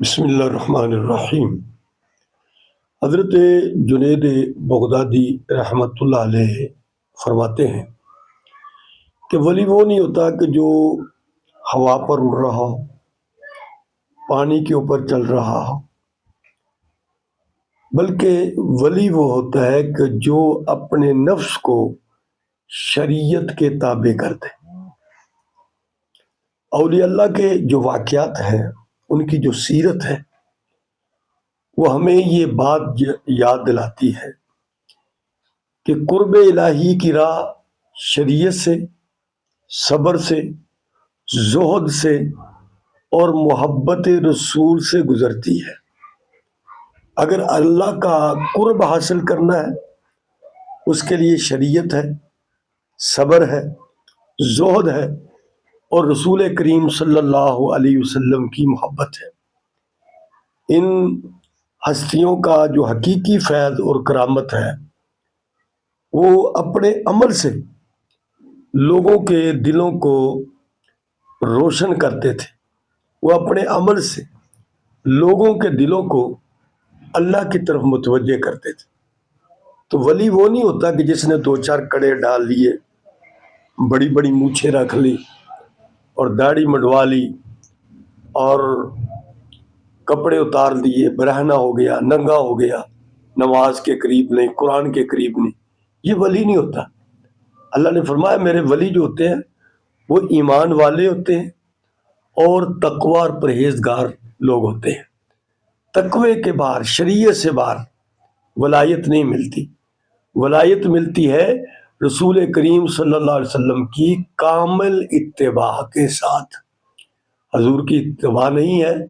بسم اللہ الرحمن الرحیم۔ حضرت جنید بغدادی رحمۃ اللہ علیہ فرماتے ہیں کہ ولی وہ نہیں ہوتا کہ جو ہوا پر اڑ رہا ہو، پانی کے اوپر چل رہا ہو، بلکہ ولی وہ ہوتا ہے کہ جو اپنے نفس کو شریعت کے تابع کر دے۔ اولیاء اللہ کے جو واقعات ہیں، ان کی جو سیرت ہے، وہ ہمیں یہ بات یاد دلاتی ہے کہ قرب الہی کی راہ شریعت سے، صبر سے، زہد سے اور محبت رسول سے گزرتی ہے۔ اگر اللہ کا قرب حاصل کرنا ہے، اس کے لیے شریعت ہے، صبر ہے، زہد ہے اور رسول کریم صلی اللہ علیہ وسلم کی محبت ہے۔ ان ہستیوں کا جو حقیقی فیض اور کرامت ہے، وہ اپنے عمل سے لوگوں کے دلوں کو روشن کرتے تھے۔ وہ اپنے عمل سے لوگوں کے دلوں کو اللہ کی طرف متوجہ کرتے تھے۔ تو ولی وہ نہیں ہوتا کہ جس نے دو چار کڑے ڈال لیے، بڑی بڑی مونچھیں رکھ لی اور داڑھی مڈوا لی اور کپڑے اتار دیے، برہنہ ہو گیا، ننگا ہو گیا، نماز کے قریب نہیں، قرآن کے قریب نہیں۔ یہ ولی نہیں ہوتا۔ اللہ نے فرمایا میرے ولی جو ہوتے ہیں وہ ایمان والے ہوتے ہیں اور تقوی اور پرہیزگار لوگ ہوتے ہیں۔ تقوی کے باہر، شریعت سے باہر ولایت نہیں ملتی۔ ولایت ملتی ہے رسول کریم صلی اللہ علیہ وسلم کی کامل اتباع کے ساتھ۔ حضور کی اتباع نہیں ہے